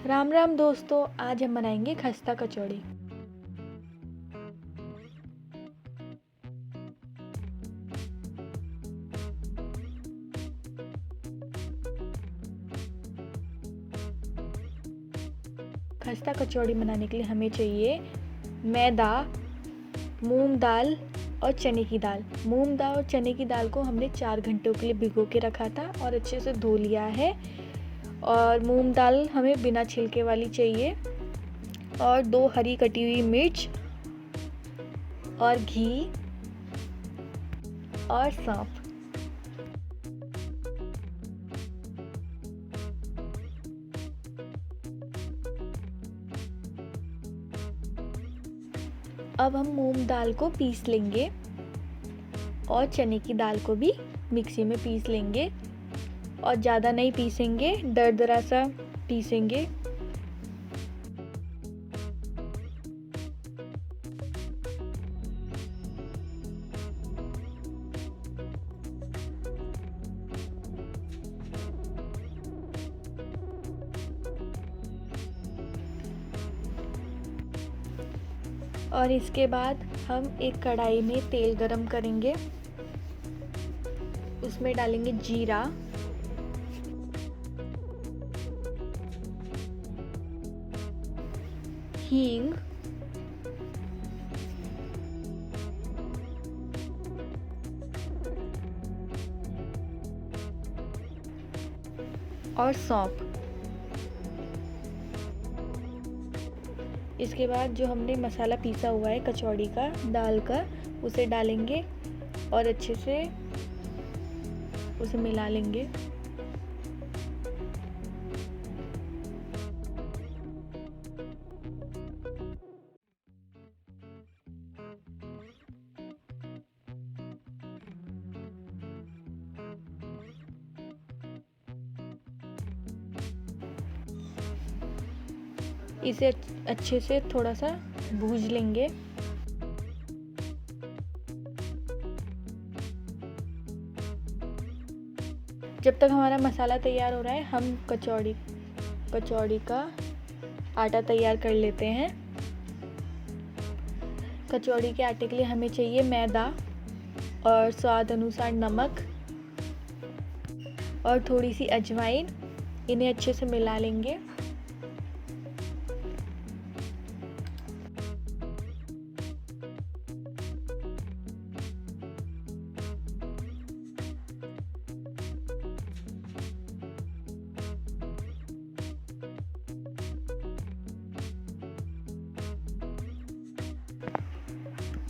राम राम दोस्तों, आज हम बनाएंगे खस्ता कचौड़ी। खस्ता कचौड़ी बनाने के लिए हमें चाहिए मैदा, मूंग दाल और चने की दाल। मूंग दाल और चने की दाल को हमने 4 घंटों के लिए भिगो के रखा था और अच्छे से धो लिया है। और मूंग दाल हमें बिना छिलके वाली चाहिए, और 2 हरी कटी हुई मिर्च और घी और सौंफ। अब हम मूंग दाल को पीस लेंगे और चने की दाल को भी मिक्सी में पीस लेंगे, और ज़्यादा नहीं पीसेंगे, दरदरा सा पीसेंगे। और इसके बाद हम एक कढ़ाई में तेल गरम करेंगे, उसमें डालेंगे जीरा, हींग, और सौंफ। इसके बाद जो हमने मसाला पीसा हुआ है कचौड़ी का, दाल का, उसे डालेंगे और अच्छे से उसे मिला लेंगे। इसे अच्छे से थोड़ा सा भूज लेंगे। जब तक हमारा मसाला तैयार हो रहा है, हम कचौड़ी का आटा तैयार कर लेते हैं। कचौड़ी के आटे के लिए हमें चाहिए मैदा और स्वाद अनुसार नमक और थोड़ी सी अजवाइन। इन्हें अच्छे से मिला लेंगे।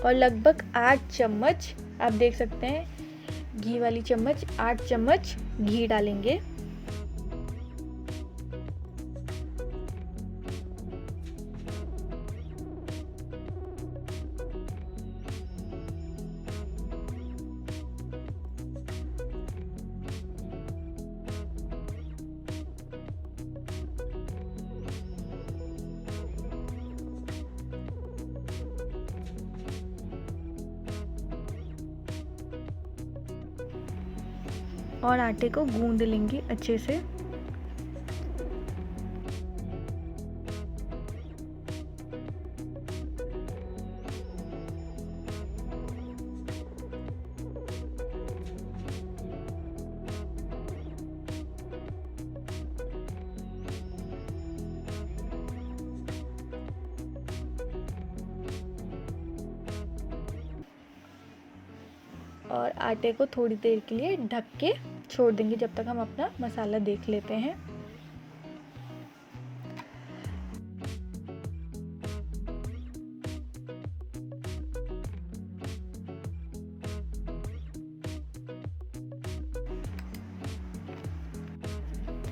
और लगभग 8 चम्मच, आप देख सकते हैं घी वाली चम्मच, 8 चम्मच घी डालेंगे। और आटे को गूंद लेंगे अच्छे से। और आटे को थोड़ी देर के लिए ढक के छोड़ देंगे, जब तक हम अपना मसाला देख लेते हैं।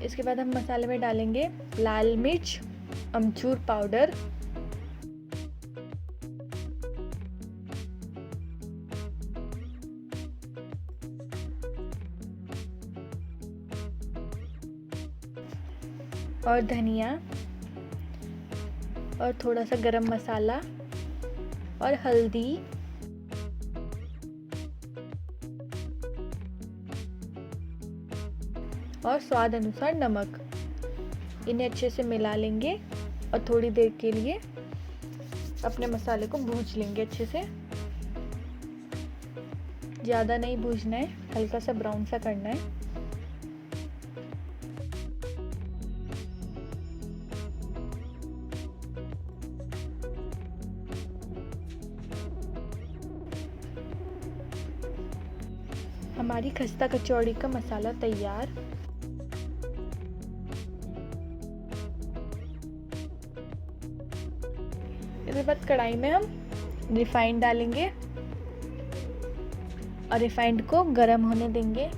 इसके बाद हम मसाले में डालेंगे लाल मिर्च, अमचूर पाउडर, और धनिया, और थोड़ा सा गरम मसाला और हल्दी, और स्वाद अनुसार नमक। इन्हें अच्छे से मिला लेंगे और थोड़ी देर के लिए अपने मसाले को भूंज लेंगे अच्छे से। ज़्यादा नहीं भूंजना है, हल्का सा ब्राउन सा करना है। हमारी खस्ता कचौड़ी का मसाला तैयार। इसके बाद कढ़ाई में हम रिफाइंड डालेंगे और रिफाइंड को गर्म होने देंगे।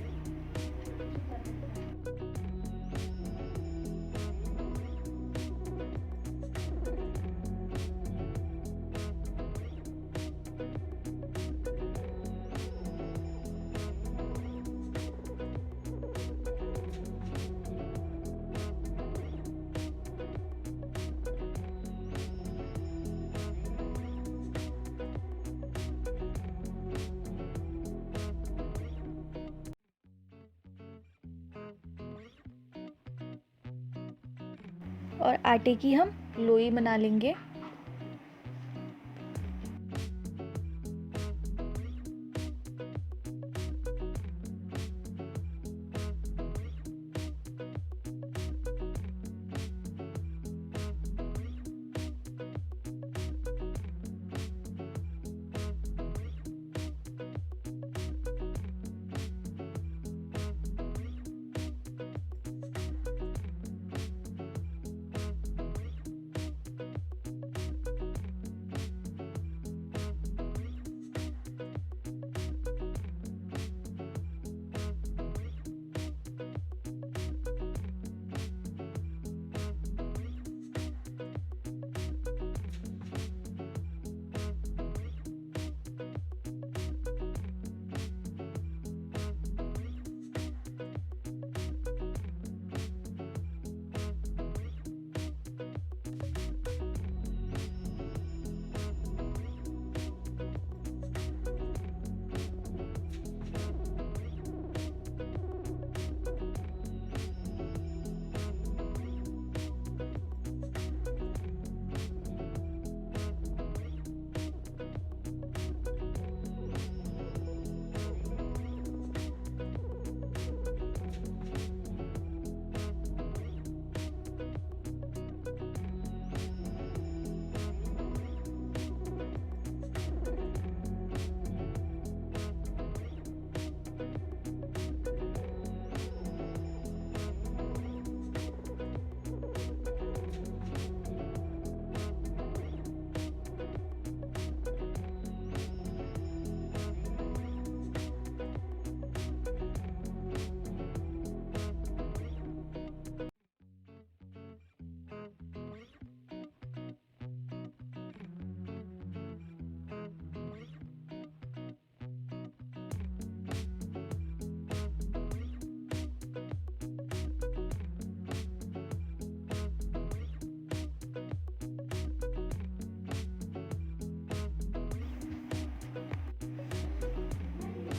और आटे की हम लोई बना लेंगे।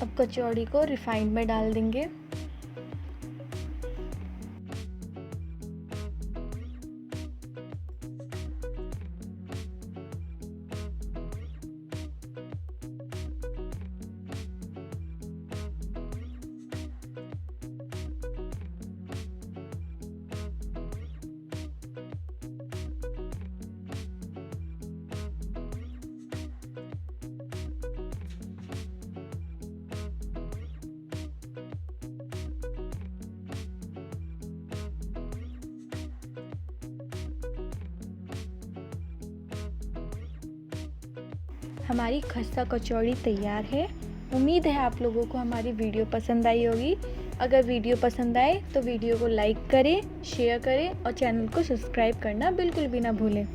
अब कचौड़ी को रिफाइंड में डाल देंगे। हमारी खस्ता कचौड़ी तैयार है। उम्मीद है आप लोगों को हमारी वीडियो पसंद आई होगी। अगर वीडियो पसंद आए तो वीडियो को लाइक करें, शेयर करें और चैनल को सब्सक्राइब करना बिल्कुल भी ना भूलें।